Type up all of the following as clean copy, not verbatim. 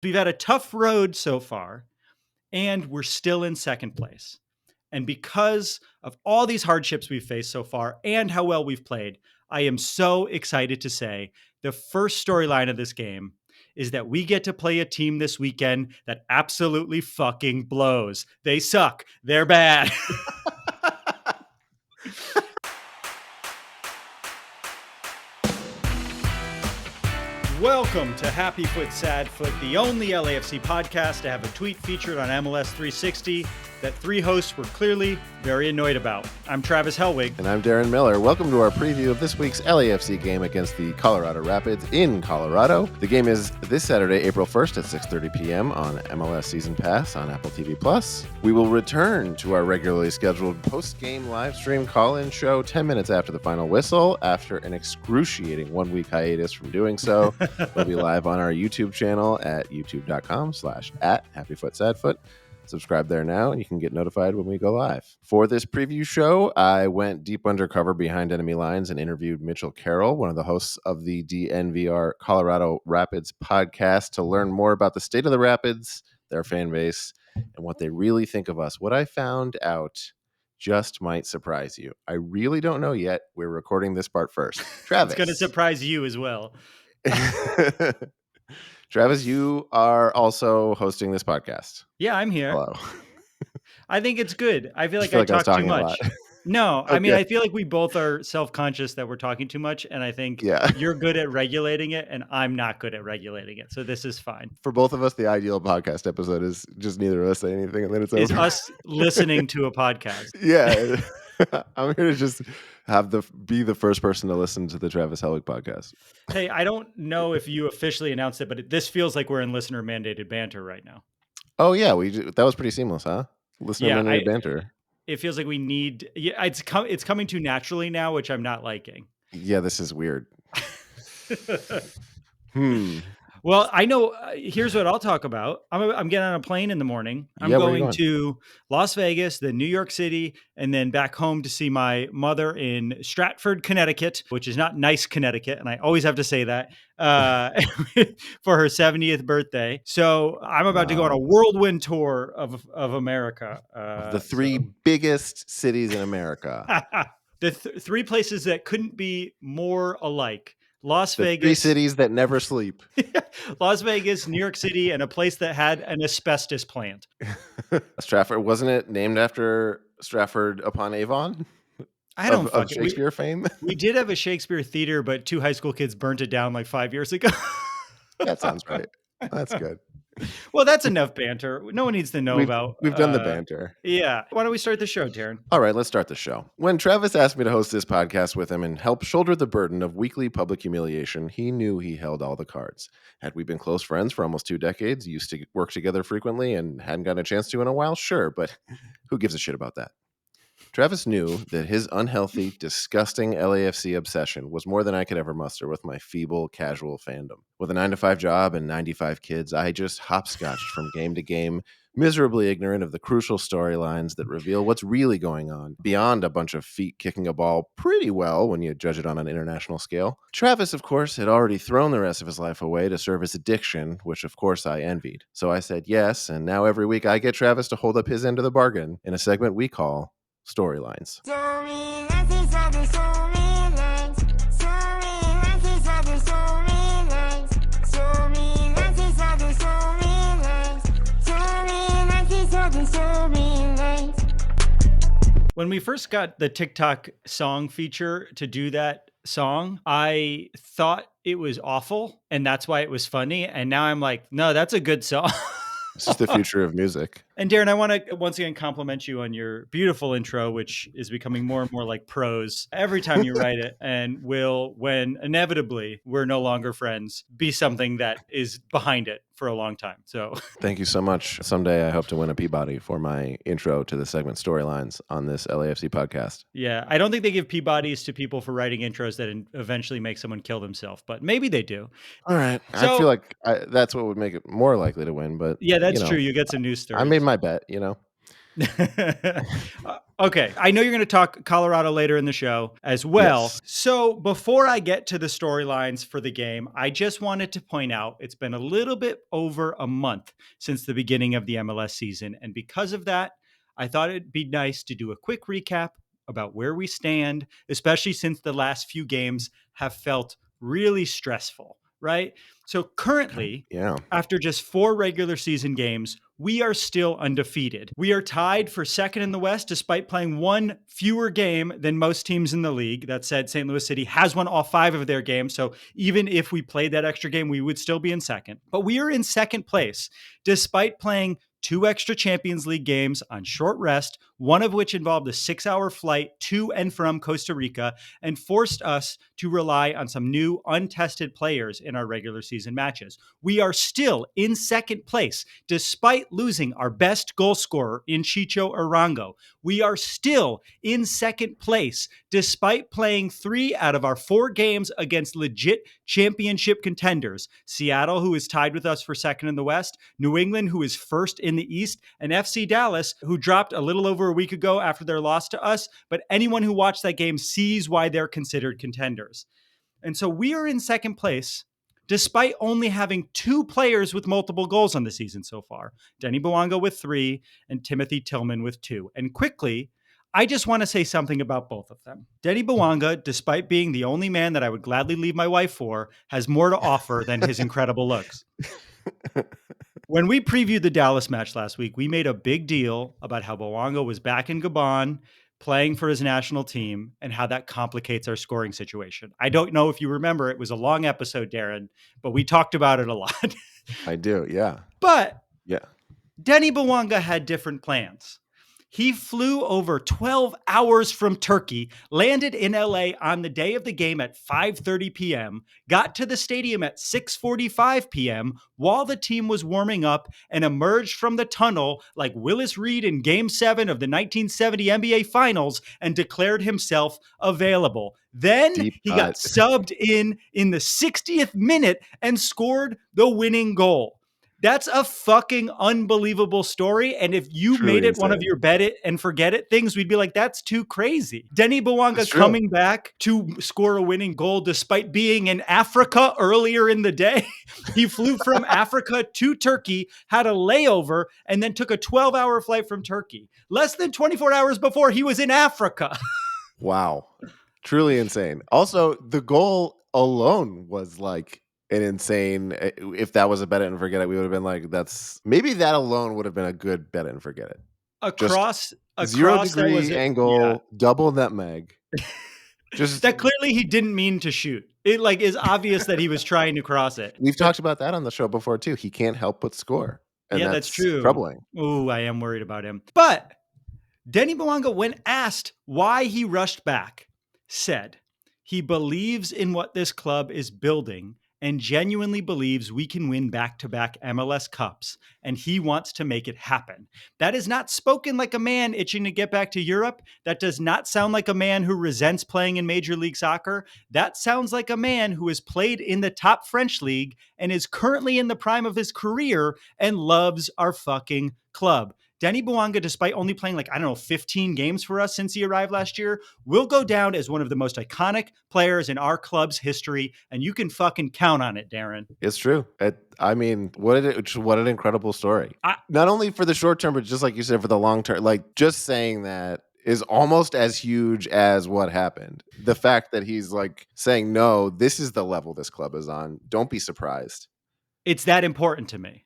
We've had a tough road so far, and we're still in second place. And because of all these hardships we've faced so far and how well we've played, I am so excited to say the first storyline of this game is that we get to play a team this weekend that absolutely fucking blows. They suck. They're bad. Welcome to Happy Foot, Sad Foot, the only LAFC podcast to have a tweet featured on MLS 360 that three hosts were clearly very annoyed about. I'm Travis Helwig. And I'm Darren Miller. Welcome to our preview of this week's LAFC game against the Colorado Rapids in Colorado. The game is this Saturday, April 1st at 6:30 p.m. on MLS Season Pass on Apple TV+. We will return to our regularly scheduled post-game live stream call-in show 10 minutes after the final whistle. After an excruciating one-week hiatus from doing so, we'll be live on our YouTube channel at youtube.com/@HappyFootSadFoot. Subscribe there now, and you can get notified when we go live. For this preview show, I went deep undercover behind enemy lines and interviewed Mitchell Caroll, one of the hosts of the DNVR Colorado Rapids Podcast, to learn more about the state of the Rapids, their fan base, and what they really think of us. What I found out just might surprise you. I really don't know yet. We're recording this part first. Travis. It's going to surprise you as well. Travis, you are also hosting this podcast. Yeah, I'm here. Hello. I think it's good. I feel like I talk too much. No, okay. I mean, I feel like we both are self-conscious that we're talking too much, and I think you're good at regulating it, and I'm not good at regulating it. So this is fine. For both of us, the ideal podcast episode is just neither of us say anything, and then it's over. It's us listening to a podcast. Yeah. I'm here to just be the first person to listen to the Travis Helwig podcast. Hey, I don't know if you officially announced it, but this feels like we're in listener mandated banter right now. Oh yeah, that was pretty seamless, huh? Listener mandated banter. It feels like we need. Yeah, it's coming too naturally now, which I'm not liking. Yeah, this is weird. Well, I know. Here's what I'll talk about. I'm getting on a plane in the morning. I'm going to Las Vegas, then New York City, and then back home to see my mother in Stratford, Connecticut, which is not nice Connecticut, and I always have to say that, for her 70th birthday. So I'm about to go on a whirlwind tour of America. The three biggest cities in America. The three places that couldn't be more alike. Las Vegas. Three cities that never sleep. Las Vegas, New York City, and a place that had an asbestos plant. Stratford, wasn't it named after Stratford upon Avon? I don't of Shakespeare fame. We did have a Shakespeare theater, but 2 high school kids burnt it down like 5 years ago. That sounds right. That's good. Well, that's enough banter. No one needs to know about. We've done the banter. Yeah. Why don't we start the show, Darren? All right, let's start the show. When Travis asked me to host this podcast with him and help shoulder the burden of weekly public humiliation, he knew he held all the cards. Had we been close friends for almost 2 decades, used to work together frequently, and hadn't gotten a chance to in a while? Sure, but who gives a shit about that? Travis knew that his unhealthy, disgusting LAFC obsession was more than I could ever muster with my feeble, casual fandom. With a 9-to-5 job and 95 kids, I just hopscotched from game to game, miserably ignorant of the crucial storylines that reveal what's really going on, beyond a bunch of feet kicking a ball pretty well when you judge it on an international scale. Travis, of course, had already thrown the rest of his life away to serve his addiction, which of course I envied. So I said yes, and now every week I get Travis to hold up his end of the bargain in a segment we call Storylines. When we first got the TikTok song feature to do that song, I thought it was awful, and that's why it was funny. And now I'm like, no, that's a good song. This is the future of music. And Darren, I want to once again compliment you on your beautiful intro, which is becoming more and more like prose every time you write it, and will, when inevitably we're no longer friends, be something that is behind it for a long time. So thank you so much. Someday I hope to win a Peabody for my intro to the segment Storylines on this LAFC podcast. Yeah, I don't think they give Peabodys to people for writing intros that eventually make someone kill themselves, but maybe they do. All right. So, I feel like that's what would make it more likely to win, but yeah, that's true. You get some news stories. I made my bet, Okay, I know you're going to talk Colorado later in the show as well. Yes. So before I get to the storylines for the game, I just wanted to point out it's been a little bit over a month since the beginning of the MLS season. And because of that, I thought it'd be nice to do a quick recap about where we stand, especially since the last few games have felt really stressful, right? So currently, after just 4 regular season games, we are still undefeated. We are tied for second in the West despite playing 1 fewer game than most teams in the league. That said, St. Louis City has won all 5 of their games. So even if we played that extra game, we would still be in second. But we are in second place despite playing 2 extra Champions League games on short rest, one of which involved a 6-hour flight to and from Costa Rica and forced us to rely on some new untested players in our regular season matches. We are still in second place despite losing our best goal scorer in Chicho Arango. We are still in second place despite playing 3 out of our 4 games against legit championship contenders. Seattle, who is tied with us for second in the West, New England, who is first in the East, and FC Dallas, who dropped a little over a week ago after their loss to us. But anyone who watched that game sees why they're considered contenders. And so we are in second place despite only having 2 players with multiple goals on the season so far. Deni Bouanga with 3 and Timothy Tillman with 2. And quickly, I just want to say something about both of them. Deni Bouanga, despite being the only man that I would gladly leave my wife for, has more to offer than his incredible looks. When we previewed the Dallas match last week, we made a big deal about how Bouanga was back in Gabon playing for his national team and how that complicates our scoring situation. I don't know if you remember, it was a long episode, Darren, but we talked about it a lot. I do, yeah. But yeah, Deni Bouanga had different plans. He flew over 12 hours from Turkey, landed in LA on the day of the game at 5:30 p.m., got to the stadium at 6:45 p.m. while the team was warming up, and emerged from the tunnel like Willis Reed in Game 7 of the 1970 NBA Finals and declared himself available. Then he got subbed in the 60th minute and scored the winning goal. That's a fucking unbelievable story. And if you Truly made it insane. one of your bet it and forget it things, we'd be like, that's too crazy. Deni Bouanga coming back to score a winning goal despite being in Africa earlier in the day. He flew from Africa to Turkey, had a layover, and then took a 12-hour flight from Turkey. Less than 24 hours before he was in Africa. Wow. Truly insane. Also, the goal alone was like an insane. If that was a bet it and forget it, we would have been like, that's maybe that alone would have been a good bet it and forget it. Across 0-degree angle, double nutmeg. Just that clearly he didn't mean to shoot. It like is obvious that he was trying to cross it. We've talked about that on the show before too. He can't help but score. And yeah, that's true. Troubling. Ooh, I am worried about him. But Deni Bouanga, when asked why he rushed back, said he believes in what this club is building and genuinely believes we can win back-to-back MLS Cups, and he wants to make it happen. That is not spoken like a man itching to get back to Europe. That does not sound like a man who resents playing in Major League Soccer. That sounds like a man who has played in the top French league and is currently in the prime of his career and loves our fucking club. Deni Bouanga, despite only playing 15 games for us since he arrived last year, will go down as one of the most iconic players in our club's history, and you can fucking count on it, Darren. It's true. I mean, what an incredible story. Not only for the short term, but just like you said, for the long term. Like, just saying that is almost as huge as what happened. The fact that he's like saying, no, this is the level this club is on. Don't be surprised. It's that important to me.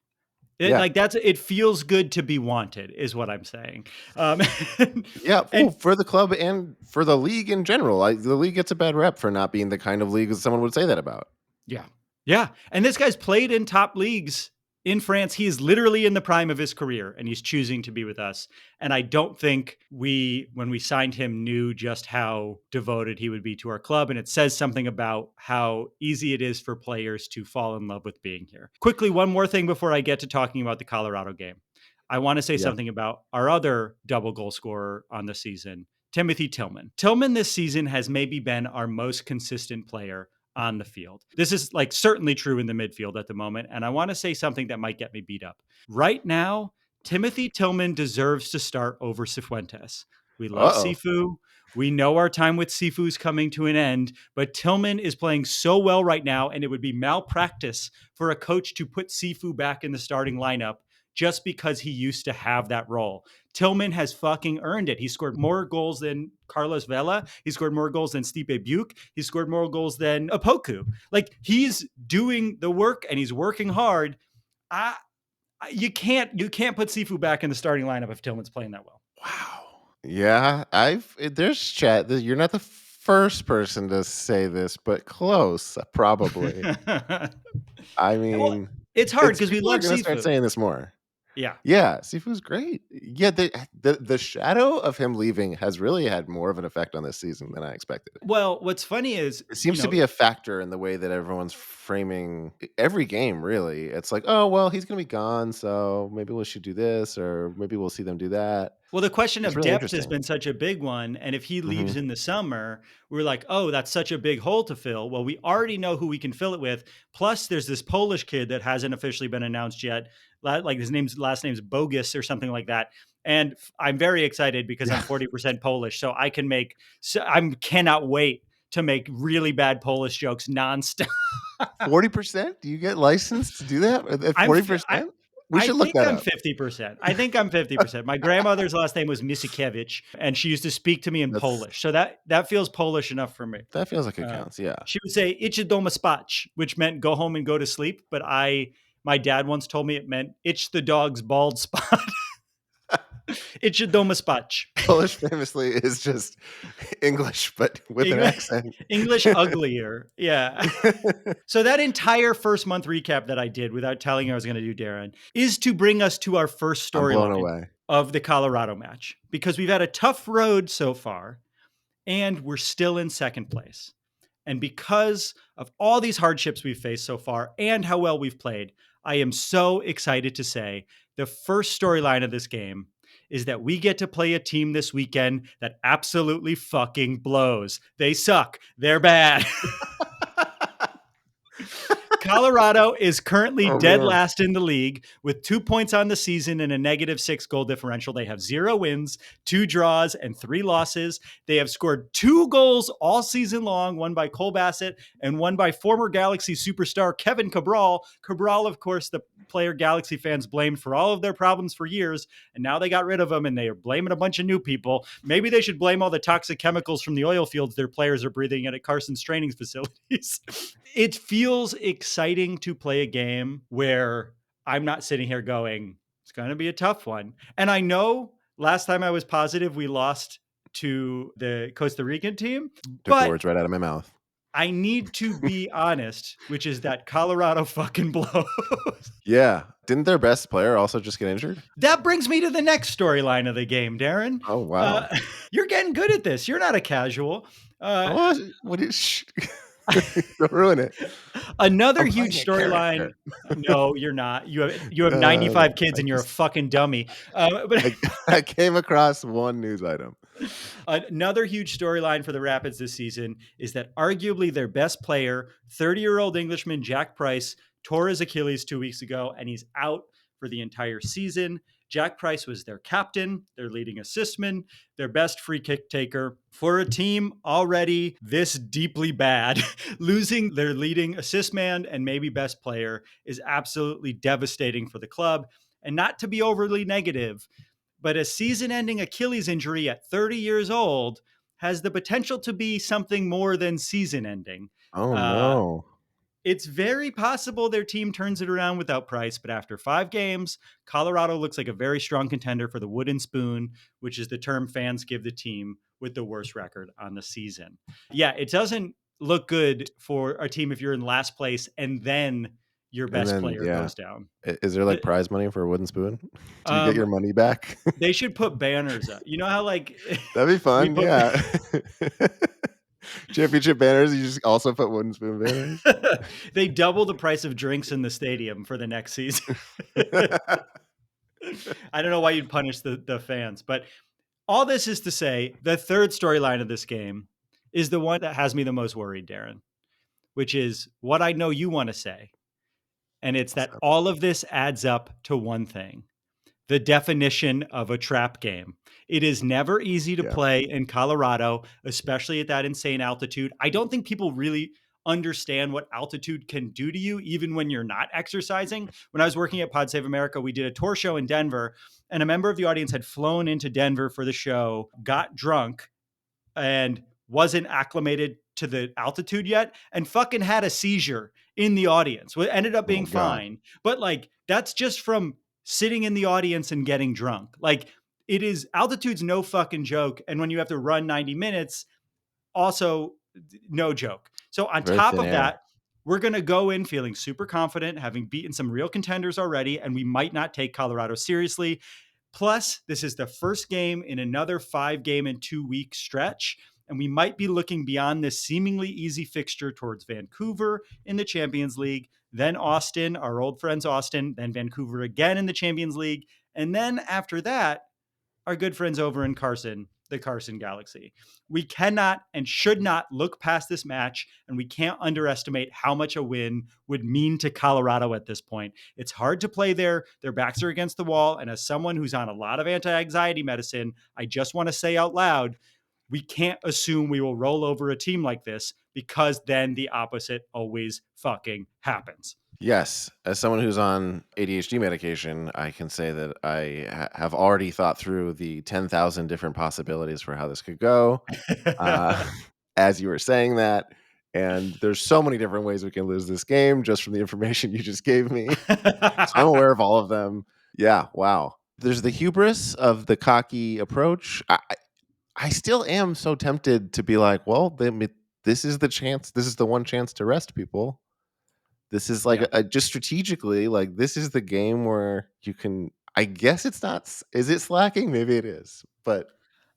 It feels good to be wanted is what I'm saying. For the club and for the league in general. The league gets a bad rep for not being the kind of league that someone would say that about. Yeah. And this guy's played in top leagues in France. He is literally in the prime of his career and he's choosing to be with us. And I don't think when we signed him, knew just how devoted he would be to our club. And it says something about how easy it is for players to fall in love with being here. Quickly, one more thing before I get to talking about the Colorado game. I want to say something about our other double goal scorer on the season, Timothy Tillman. Tillman this season has maybe been our most consistent player on the field. This is certainly true in the midfield at the moment. And I want to say something that might get me beat up. Right now, Timothy Tillman deserves to start over Cifuentes. We love Uh-oh. Sifu. We know our time with Sifu's coming to an end, but Tillman is playing so well right now, and it would be malpractice for a coach to put Sifu back in the starting lineup just because he used to have that role. Tillman has fucking earned it. He scored more goals than Carlos Vela. He scored more goals than Stipe Buke. He scored more goals than Opoku. Like, he's doing the work and he's working hard. You can't put Sifu back in the starting lineup if Tillman's playing that well. Wow. Yeah, there's chat. You're not the first person to say this, but close, probably. I mean, well, it's hard because we love Sifu. Start saying this more. Yeah. Sifu's great. Yeah, the shadow of him leaving has really had more of an effect on this season than I expected. Well, what's funny is it seems to be a factor in the way that everyone's framing every game, really. It's like, oh, well, he's going to be gone, so maybe we should do this, or maybe we'll see them do that. Well, the question of depth has been such a big one. And if he leaves in the summer, we're like, oh, that's such a big hole to fill. Well, we already know who we can fill it with. Plus, there's this Polish kid that hasn't officially been announced yet. Like his last name's Bogus or something like that. And I'm very excited because I'm 40% Polish. So I cannot wait to make really bad Polish jokes nonstop. 40%? Do you get licensed to do that at 40%? We should look that up. I think I'm 50%. I think I'm 50%. My grandmother's last name was Misikiewicz, and she used to speak to me in Polish. So that feels Polish enough for me. That feels like it counts, yeah. She would say, "Idź doma spać," which meant go home and go to sleep. But my dad once told me it meant itch the dog's bald spot. Idź doma spać. Polish famously is just English, but with an accent. English uglier. Yeah. So that entire first month recap that I did without telling you I was going to do, Darren, is to bring us to our first storyline of the Colorado match. Because we've had a tough road so far, and we're still in second place. And because of all these hardships we've faced so far and how well we've played, I am so excited to say the first storyline of this game is that we get to play a team this weekend that absolutely fucking blows. They suck. They're bad. Colorado is currently dead last in the league with 2 points on the season and a -6 goal differential. They have 0 wins, 2 draws, and 3 losses. They have scored 2 goals all season long, one by Cole Bassett and one by former Galaxy superstar Kevin Cabral. Cabral, of course, the player Galaxy fans blamed for all of their problems for years, and now they got rid of him and they are blaming a bunch of new people. Maybe they should blame all the toxic chemicals from the oil fields their players are breathing at Carson's training facilities. It feels exciting to play a game where I'm not sitting here going, it's going to be a tough one. And I know last time I was positive we lost to the Costa Rican team. Took the words right out of my mouth. I need to be honest, which is that Colorado fucking blows. Yeah. Didn't their best player also just get injured? That brings me to the next storyline of the game, Darren. Oh, wow. You're getting good at this. You're not a casual. What is... Don't ruin it. Another huge storyline. No, you're not. You have 95 kids and you're a fucking dummy. But I came across one news item. Another huge storyline for the Rapids this season is that arguably their best player, 30-year-old Englishman Jack Price, tore his Achilles 2 weeks ago, and he's out for the entire season. Jack Price was their captain, their leading assistman, their best free kick taker. For a team already this deeply bad, losing their leading assist man and maybe best player is absolutely devastating for the club. And not to be overly negative, but a season-ending Achilles injury at 30 years old has the potential to be something more than season-ending. Oh, no. It's very possible their team turns it around without Price, but after 5 games, Colorado looks like a very strong contender for the wooden spoon, which is the term fans give the team with the worst record on the season. Yeah, it doesn't look good for a team if you're in last place and then your best player goes down. Is there like prize money for a wooden spoon? Do you get your money back? They should put banners up. You know how like... That'd be fun, yeah. Championship banners, you just also put wooden spoon banners. They double the price of drinks in the stadium for the next season. I don't know why you'd punish the fans, but all this is to say the third storyline of this game is the one that has me the most worried, Darren, which is what I know you want to say. And it's that all of this adds up to one thing. the definition of a trap game. It is never easy to play in Colorado, especially at that insane altitude. I don't think people really understand what altitude can do to you, even when you're not exercising. When I was working at Pod Save America, we did a tour show in Denver, and a member of the audience had flown into Denver for the show, got drunk, and wasn't acclimated to the altitude yet, and fucking had a seizure in the audience. What ended up being fine. But like, that's just from sitting in the audience and getting drunk. Like, it is, altitude's no fucking joke. And when you have to run 90 minutes, also no joke. So on top of that, we're going to go in feeling super confident, having beaten some real contenders already, and we might not take Colorado seriously. Plus, this is the first game in another 5-game and 2-week stretch, and we might be looking beyond this seemingly easy fixture towards Vancouver in the Champions League, then Austin, our old friends Austin, then Vancouver again in the Champions League, and then after that, our good friends over in Carson, the Carson Galaxy. We cannot and should not look past this match, and we can't underestimate how much a win would mean to Colorado at this point. It's hard to play there. Their backs are against the wall, and as someone who's on a lot of anti-anxiety medicine, I just want to say out loud, we can't assume we will roll over a team like this, because then the opposite always fucking happens. Yes. As someone who's on ADHD medication, I can say that I have already thought through the 10,000 different possibilities for how this could go. As you were saying that, and there's so many different ways we can lose this game just from the information you just gave me. So I'm aware of all of them. Yeah. Wow. There's the hubris of the cocky approach. I still am so tempted to be like, well, this is the chance. This is the one chance to rest people. This is like just strategically, like, this is the game where you can, I guess it's not, is it slacking? Maybe it is, but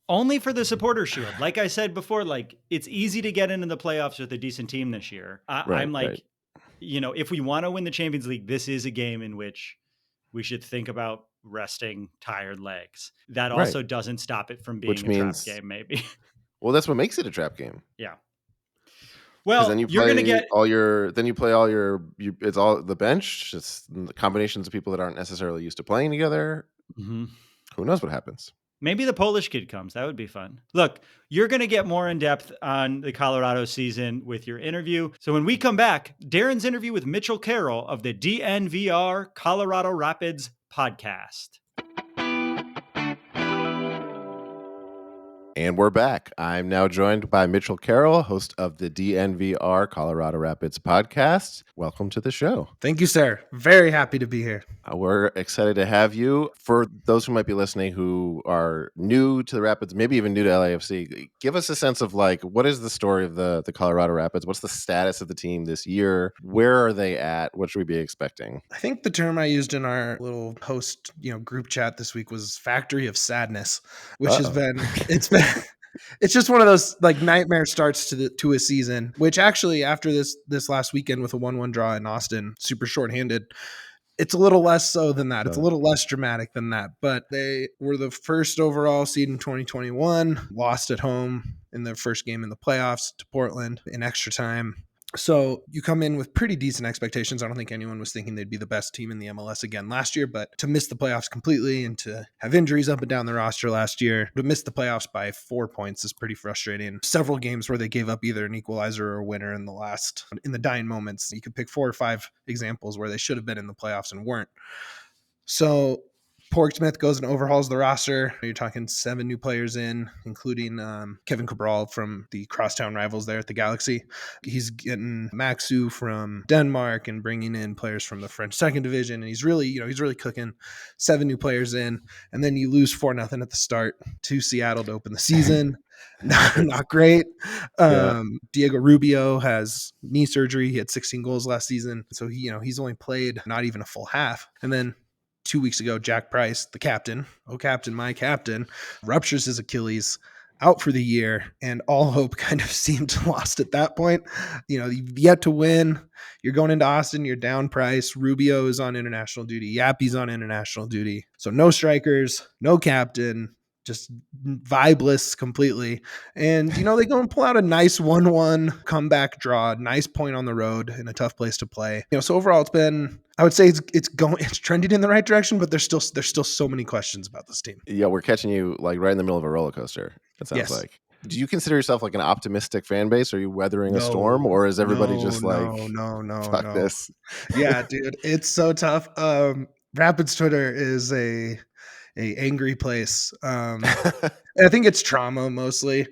only for the supporter shield. Like I said before, like, it's easy to get into the playoffs with a decent team this year. I'm like, you know, if we want to win the Champions League, this is a game in which we should think about resting tired legs. That also doesn't stop it from being a trap game, maybe. Well, that's what makes it a trap game. Yeah. Well, then you're going to get it's all the bench. It's the combinations of people that aren't necessarily used to playing together. Mm-hmm. Who knows what happens? Maybe the Polish kid comes. That would be fun. Look, you're going to get more in depth on the Colorado season with your interview. So when we come back, Darren's interview with Mitchell Caroll of the DNVR Colorado Rapids Podcast. And we're back. I'm now joined by Mitchell Caroll, host of the DNVR Colorado Rapids Podcast. Welcome to the show. Thank you, sir. Very happy to be here. We're excited to have you. For those who might be listening who are new to the Rapids, maybe even new to LAFC, give us a sense of, like, what is the story of the Colorado Rapids? What's the status of the team this year? Where are they at? What should we be expecting? I think the term I used in our little post, group chat this week was factory of sadness, which it's just one of those, like, nightmare starts to a season, which actually after this last weekend with a 1-1 draw in Austin, super shorthanded, it's a little less so than that. It's a little less dramatic than that, but they were the first overall seed in 2021, lost at home in their first game in the playoffs to Portland in extra time. So you come in with pretty decent expectations. I don't think anyone was thinking they'd be the best team in the MLS again last year, but to miss the playoffs completely and to have injuries up and down the roster last year, to miss the playoffs by 4 points is pretty frustrating. Several games where they gave up either an equalizer or a winner in the dying moments. You could pick 4 or 5 examples where they should have been in the playoffs and weren't. So Pork Smith goes and overhauls the roster. You're talking 7 new players in, including Kevin Cabral from the crosstown rivals there at the Galaxy. He's getting Maxu from Denmark and bringing in players from the French second division. And he's really cooking. 7 new players in. And then you lose 4-0 at the start to Seattle to open the season. Not great. Diego Rubio has knee surgery. He had 16 goals last season. So he's only played not even a full half. And then 2 weeks ago, Jack Price, the captain, my captain, ruptures his Achilles, out for the year, and all hope kind of seemed lost at that point. You've yet to win. You're going into Austin, you're down Price. Rubio is on international duty. Yappy's on international duty. So no strikers, no captain, just vibeless completely. And, they go and pull out a nice 1-1 comeback draw, nice point on the road in a tough place to play. So overall I would say it's trending in the right direction, but there's still so many questions about this team. Yeah, we're catching you like right in the middle of a roller coaster, it sounds like. Do you consider yourself like an optimistic fan base? Are you weathering a storm, or is everybody just like, fuck this? Yeah, dude, it's so tough. Rapids Twitter is a angry place. I think it's trauma mostly.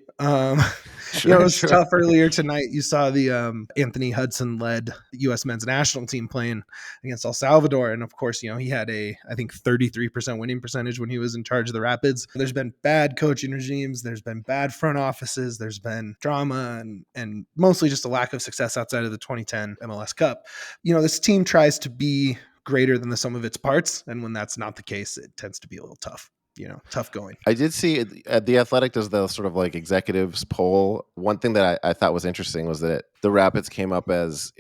It was tough earlier tonight. You saw the Anthony Hudson led U.S. men's national team playing against El Salvador. And of course, he had I think 33% winning percentage when he was in charge of the Rapids. There's been bad coaching regimes. There's been bad front offices. There's been drama and mostly just a lack of success outside of the 2010 MLS Cup. This team tries to be greater than the sum of its parts. And when that's not the case, it tends to be a little tough. Tough going. I did see The Athletic does the sort of like executives poll. One thing that I thought was interesting was that the Rapids came up as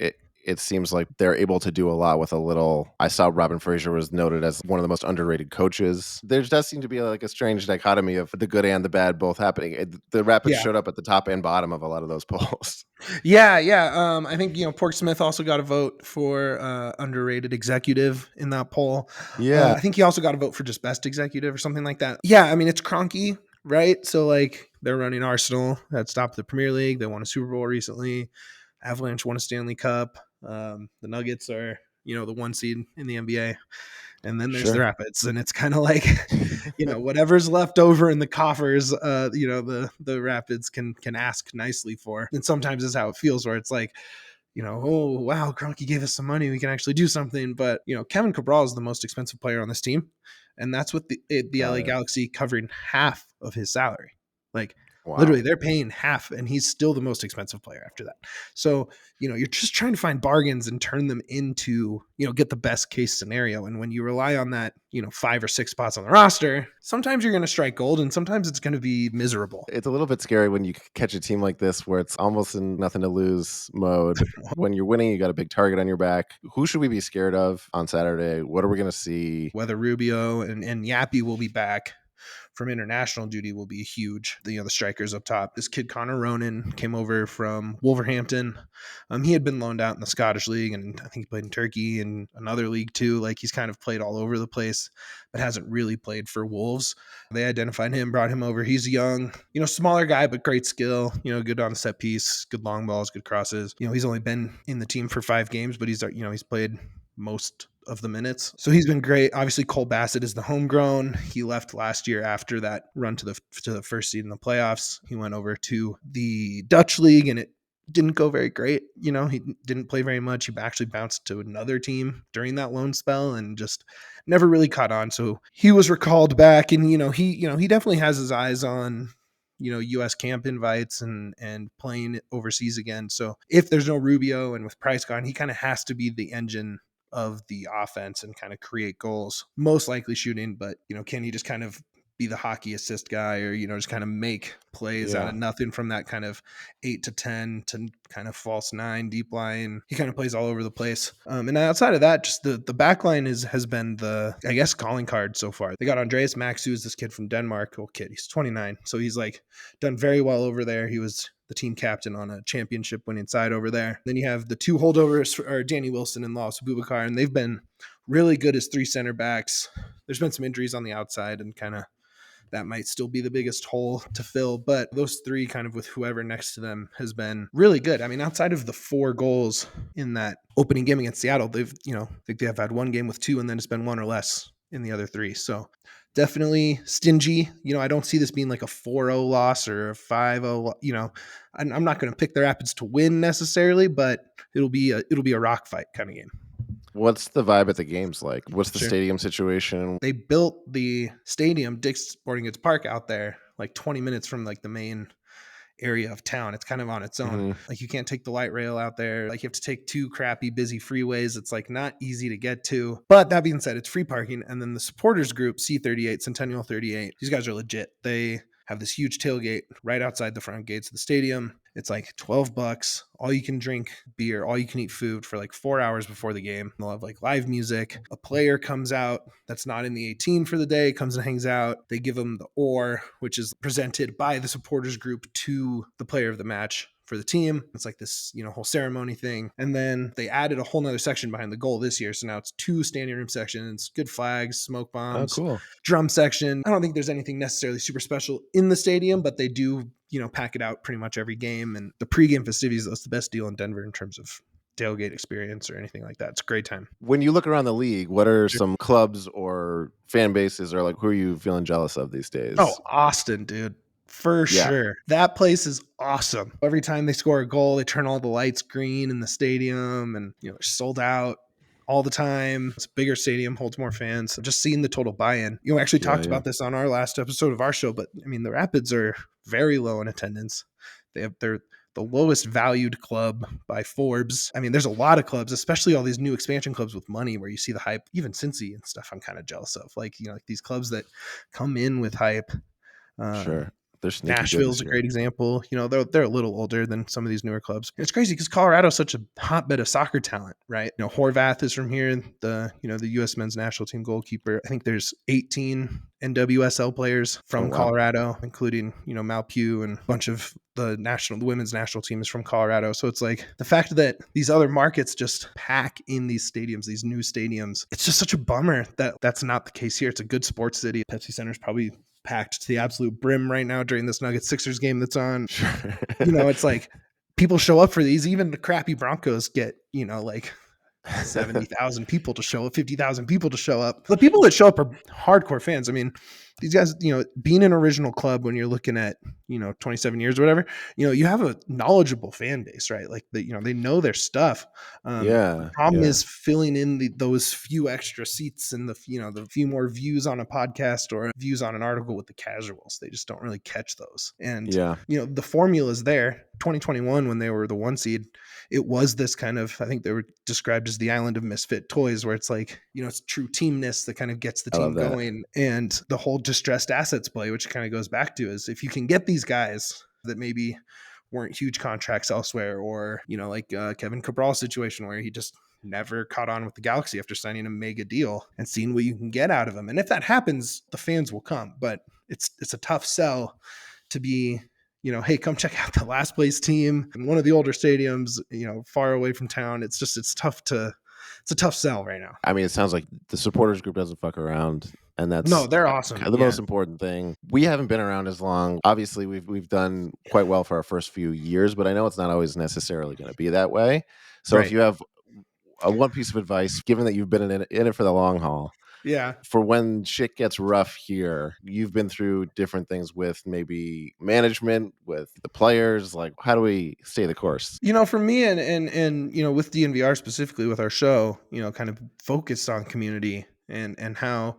it seems like they're able to do a lot with a little. I saw Robin Fraser was noted as one of the most underrated coaches. There does seem to be like a strange dichotomy of the good and the bad both happening. The Rapids showed up at the top and bottom of a lot of those polls. Yeah. I think, Pork Smith also got a vote for underrated executive in that poll. Yeah. I think he also got a vote for just best executive or something like that. Yeah. I mean, it's Kroenke, right? So like they're running Arsenal that stopped the Premier League. They won a Super Bowl recently. Avalanche won a Stanley Cup. The Nuggets are, the 1 seed in the NBA. And then there's the Rapids, and it's kind of like, whatever's left over in the coffers, the Rapids can ask nicely for. And sometimes that's how it feels, where it's like, oh, wow, Kroenke gave us some money. We can actually do something. But, Kevin Cabral is the most expensive player on this team. And that's with the LA Galaxy covering half of his salary. Like, wow. Literally, they're paying half, and he's still the most expensive player after that. So, you're just trying to find bargains and turn them into, get the best case scenario. And when you rely on that, 5 or 6 spots on the roster, sometimes you're going to strike gold, and sometimes it's going to be miserable. It's a little bit scary when you catch a team like this where it's almost in nothing to lose mode. When you're winning, you got a big target on your back. Who should we be scared of on Saturday? What are we going to see? Whether Rubio and Yappy will be back from international duty will be huge. The strikers up top. This kid Connor Ronan came over from Wolverhampton. He had been loaned out in the Scottish League, and I think he played in Turkey and another league too. Like, he's kind of played all over the place, but hasn't really played for Wolves. They identified him, brought him over. He's young, smaller guy, but great skill. Good on the set piece, good long balls, good crosses. He's only been in the team for 5 games, but he's played most of the minutes. So he's been great. Obviously, Cole Bassett is the homegrown. He left last year after that run to the first seed in the playoffs. He went over to the Dutch league, and it didn't go very great. He didn't play very much. He actually bounced to another team during that loan spell and just never really caught on. So he was recalled back, and he definitely has his eyes on U.S. camp invites and playing overseas again. So if there's no Rubio and with Price gone, he kind of has to be the engine of the offense and kind of create goals, most likely shooting, but can he just kind of be the hockey assist guy, or just kind of make plays out of nothing from that kind of 8 to 10 to kind of false 9 deep line? He kind of plays all over the place. And outside of that, just the back line has been the, I guess, calling card so far. They got Andreas Maxu, is this kid from Denmark. He's 29, so he's like done very well over there. He was the team captain on a championship winning side over there. Then you have the 2 holdovers, are Danny Wilson and Laos Boubacar, and they've been really good as 3 center backs. There's been some injuries on the outside, and kind of that might still be the biggest hole to fill. But those 3 kind of with whoever next to them has been really good. I mean, outside of the 4 goals in that opening game against Seattle, they've, I think they have had 1 game with 2, and then it's been 1 or less in the other 3. So definitely stingy. I don't see this being like a 4-0 loss or a 5-0. I'm not going to pick the Rapids to win necessarily, but it'll be a rock fight kind of game. What's the vibe at the games like? What's the stadium situation? They built the stadium, Dick's Sporting Goods Park, out there like 20 minutes from like the main area of town. It's kind of on its own. Mm-hmm. Like, you can't take the light rail out there. Like, you have to take 2 crappy, busy freeways. It's like not easy to get to. But that being said, it's free parking. And then the supporters group, C38, Centennial 38, these guys are legit. They have this huge tailgate right outside the front gates of the stadium. It's like $12, all you can drink beer, all you can eat food for like 4 hours before the game. They'll have like live music. A player comes out that's not in the 18 for the day, comes and hangs out. They give them the oar, which is presented by the supporters group to the player of the match for the team. It's like this, whole ceremony thing. And then they added a whole nother section behind the goal this year. So now it's 2 standing room sections, good flags, smoke bombs, drum section. I don't think there's anything necessarily super special in the stadium, but they do, pack it out pretty much every game. And the pregame festivities, that's the best deal in Denver in terms of tailgate experience or anything like that. It's a great time. When you look around the league, what are some clubs or fan bases, or like who are you feeling jealous of these days? Oh, Austin, dude. For sure. That place is awesome. Every time they score a goal, they turn all the lights green in the stadium, and they're sold out all the time. It's a bigger stadium, holds more fans. Just seeing the total buy-in. We actually talked about this on our last episode of our show, but I mean, the Rapids are very low in attendance. They're the lowest valued club by Forbes. I mean, there's a lot of clubs, especially all these new expansion clubs with money where you see the hype. Even Cincy and stuff I'm kind of jealous of. Like, like these clubs that come in with hype. Sure. Nashville's a great example. They're a little older than some of these newer clubs. It's crazy because Colorado's such a hotbed of soccer talent, right? Horvath is from here, the U.S. men's national team goalkeeper. I think there's 18 NWSL players from Colorado, including, Malpew, and a bunch of the women's national team is from Colorado. So it's like the fact that these other markets just pack in these stadiums, these new stadiums, it's just such a bummer that that's not the case here. It's a good sports city. Pepsi Center's probably packed to the absolute brim right now during this Nuggets Sixers game that's on. Sure. It's like people show up for these. Even the crappy Broncos get, like 70,000 people to show up, 50,000 people to show up. The people that show up are hardcore fans. I mean, these guys, being an original club when you're looking at, 27 years or whatever, you have a knowledgeable fan base, right? Like they know their stuff. The problem is filling in those few extra seats and the few more views on a podcast or views on an article with the casuals. They just don't really catch those. And, the formula is there. 2021, when they were the 1 seed, it was this kind of, I think they were described as the island of misfit toys, where it's like, it's true teamness that kind of gets the team going. And the whole distressed assets play, which kind of goes back to, is if you can get these guys that maybe weren't huge contracts elsewhere, or, like Kevin Cabral's situation where he just never caught on with the Galaxy after signing a mega deal, and seeing what you can get out of him. And if that happens, the fans will come, but it's a tough sell to be, hey, come check out the last place team in one of the older stadiums, far away from town. It's a tough sell right now. I mean, it sounds like the supporters group doesn't fuck around, and they're awesome. The most important thing. We haven't been around as long. Obviously, we've done quite well for our first few years, but I know it's not always necessarily going to be that way. So if you have one piece of advice, given that you've been in it for the long haul, for when shit gets rough here, you've been through different things with maybe management, with the players. Like, how do we stay the course? For me and with DNVR specifically, with our show, kind of focused on community and how,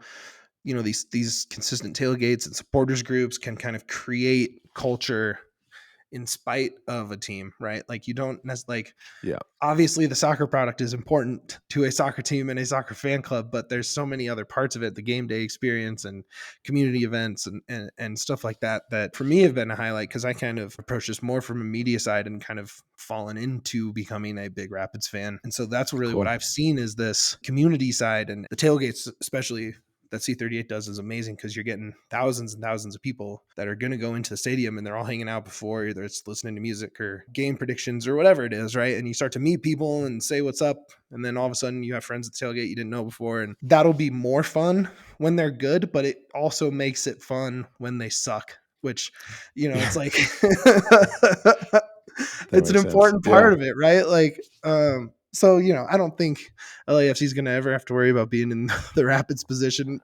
these consistent tailgates and supporters groups can kind of create culture in spite of a team, right? Like, you don't obviously the soccer product is important to a soccer team and a soccer fan club, but there's so many other parts of it, the game day experience and community events and stuff like that for me have been a highlight, because I kind of approach this more from a media side and kind of fallen into becoming a big Rapids fan. And so that's really what I've seen is this community side, and the tailgates especially that C38 does is amazing, because you're getting thousands and thousands of people that are going to go into the stadium, and they're all hanging out before, either it's listening to music or game predictions or whatever it is, right? And you start to meet people and say what's up, and then all of a sudden you have friends at the tailgate you didn't know before, and that'll be more fun when they're good, but it also makes it fun when they suck, which, it's like it's an important part of it, right? Like, so, I don't think LAFC is going to ever have to worry about being in the Rapids position.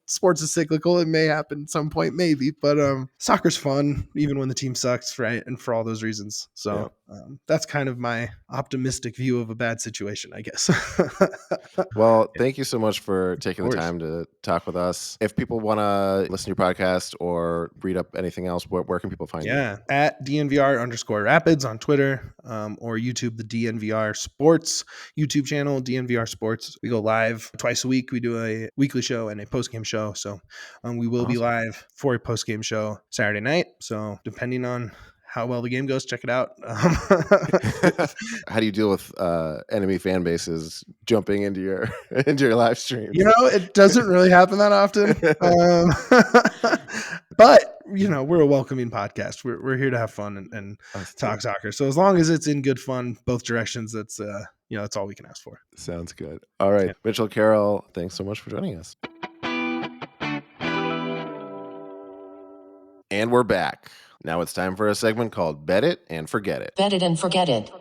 Sports is cyclical. It may happen at some point, maybe, but soccer's fun, even when the team sucks, right? And for all those reasons. So that's kind of my optimistic view of a bad situation, I guess. Well, thank you so much for taking the time to talk with us. If people want to listen to your podcast or read up anything else, where can people find you? At DNVR_Rapids on Twitter, or YouTube, the DNVR Sports YouTube channel, DNVR Sports. We go live twice a week. We do a weekly show and a post-game show. So we will be live for a post-game show Saturday night. So depending on how well the game goes, check it out. How do you deal with enemy fan bases jumping into your live streams? It doesn't really happen that often. But we're a welcoming podcast. We're here to have fun and talk soccer. So as long as it's in good fun both directions, that's that's all we can ask for. Sounds good. All right, yeah. Mitchell Caroll, thanks so much for joining us. And we're back. Now it's time for a segment called Bet It and Forget It. Bet it and forget it.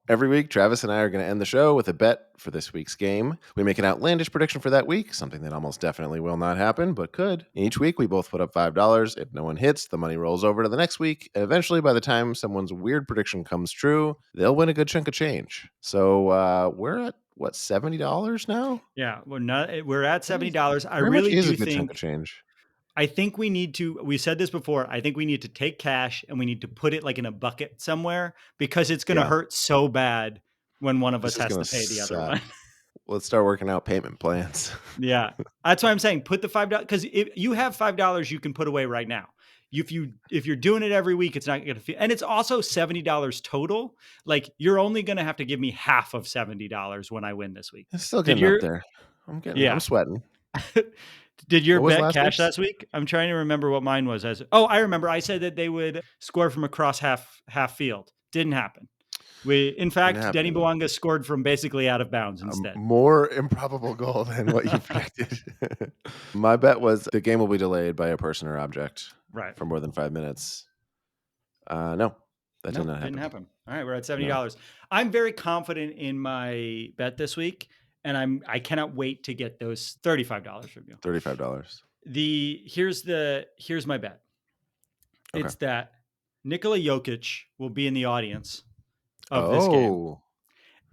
Every week, Travis and I are going to end the show with a bet for this week's game. We make an outlandish prediction for that week, something that almost definitely will not happen, but could. Each week, we both put up $5. If no one hits, the money rolls over to the next week. And eventually, by the time someone's weird prediction comes true, they'll win a good chunk of change. So we're at, what, $70 now? Yeah, we're at $70. I Very really much is do a good think chunk of change. I think we need to, we said this before, I think we need to take cash and we need to put it like in a bucket somewhere because it's going to hurt so bad when one of us has to pay the other one. Let's start working out payment plans. Yeah. That's why I'm saying put the $5, because if you have $5 you can put away right now. If you're doing it every week, it's not going to feel, and it's also $70 total. Like you're only going to have to give me half of $70 when I win this week. It's still getting up there. I'm sweating. Did your bet cash last week? I'm trying to remember what mine was. I remember. I said that they would score from across half field. Didn't happen. In fact, Deni Bouanga scored from basically out of bounds instead. More improbable goal than what you predicted. My bet was the game will be delayed by a person or object for more than 5 minutes. No, that did not happen. Didn't happen. All right, we're at $70. No. I'm very confident in my bet this week. And I cannot wait to get those $35 from you. $35. Here's my bet. Okay. It's that Nikola Jokic will be in the audience of this game.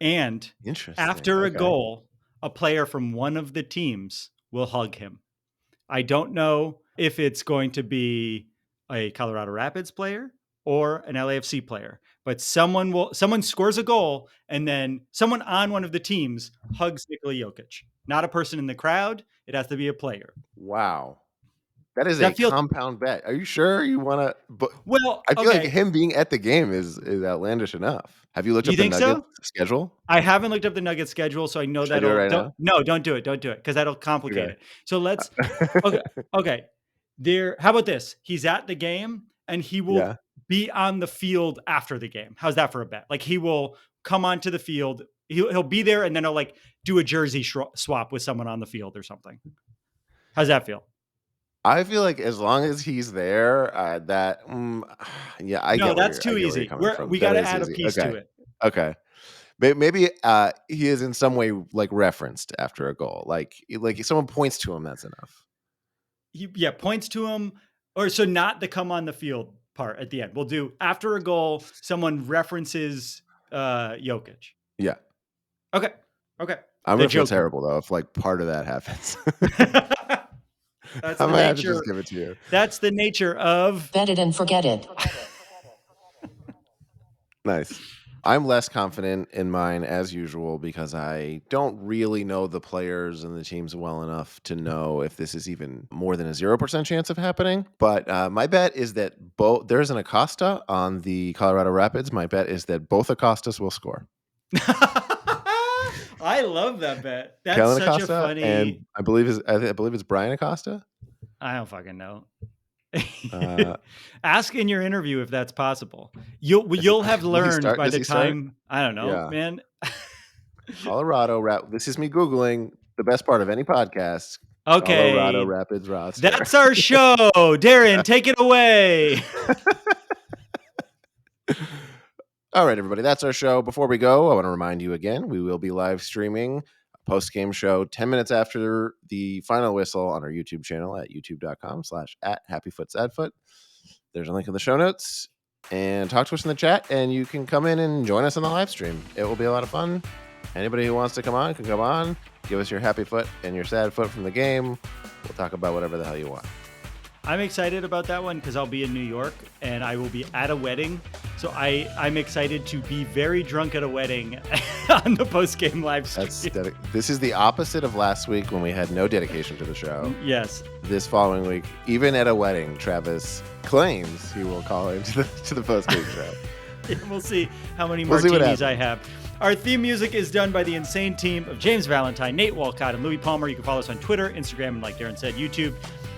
And after a goal, a player from one of the teams will hug him. I don't know if it's going to be a Colorado Rapids player or an LAFC player, but someone scores a goal and then someone on one of the teams hugs Nikola Jokic. Not a person in the crowd. It has to be a player. Wow. That is a compound bet. Are you sure you want to? Well, I feel like him being at the game is outlandish enough. Have you looked up the Nuggets schedule? I haven't looked up the Nuggets schedule, so I know that. Don't do it. Don't do it because that'll complicate it. So let's. Okay. How about this? He's at the game and he will be on the field after the game. How's that for a bet? Like he will come onto the field. He'll be there and then he'll like do a jersey swap with someone on the field or something. How's that feel? I feel like as long as he's there, I get. No, that's too easy. We got to add a piece to it. Okay, maybe he is in some way like referenced after a goal. Like if someone points to him, that's enough. Points to him, or so not the come on the field part at the end. We'll do after a goal, someone references Jokic. Yeah. Okay. I'm gonna feel terrible though if like part of that happens. That's I might have to just give it to you. That's the nature of bet it and forget it. Nice. I'm less confident in mine as usual because I don't really know the players and the teams well enough to know if this is even more than a 0% chance of happening. But my bet is that there's an Acosta on the Colorado Rapids. My bet is that both Acostas will score. I love that bet. That's Kellen such Acosta, a funny. And I believe it's Brian Acosta. I don't fucking know. Ask in your interview if that's possible. You'll have learned by the time. I don't know, man. Colorado This is me Googling the best part of any podcast. Okay. Colorado Rapids roster. That's our show. Darren, take it away. All right, everybody, that's our show. Before we go, I want to remind you again, we will be live streaming a post-game show 10 minutes after the final whistle on our YouTube channel at youtube.com/@happyfootsadfoot. There's a link in the show notes. And talk to us in the chat, and you can come in and join us on the live stream. It will be a lot of fun. Anybody who wants to come on can come on. Give us your happy foot and your sad foot from the game. We'll talk about whatever the hell you want. I'm excited about that one because I'll be in New York, and I will be at a wedding So I'm excited to be very drunk at a wedding on the post-game live stream. This is the opposite of last week when we had no dedication to the show. Yes. This following week, even at a wedding, Travis claims he will call into the post-game show. We'll see how many martinis I have. Our theme music is done by the insane team of James Valentine, Nate Walcott, and Louis Palmer. You can follow us on Twitter, Instagram, and like Darren said, YouTube.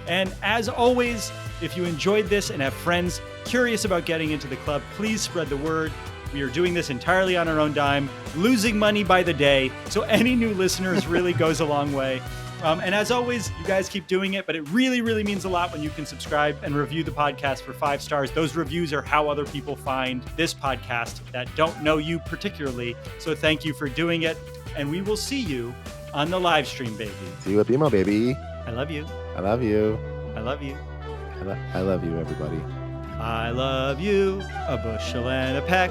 And as always, if you enjoyed this and have friends curious about getting into the club, please spread the word. We are doing this entirely on our own dime, losing money by the day. So any new listeners really goes a long way. And as always, you guys keep doing it, but it really, really means a lot when you can subscribe and review the podcast for 5 stars. Those reviews are how other people find this podcast that don't know you particularly. So thank you for doing it. And we will see you on the live stream, baby. See you at BMO, baby. I love you. I love you. I love you. I love you, everybody. I love you, a bushel and a peck.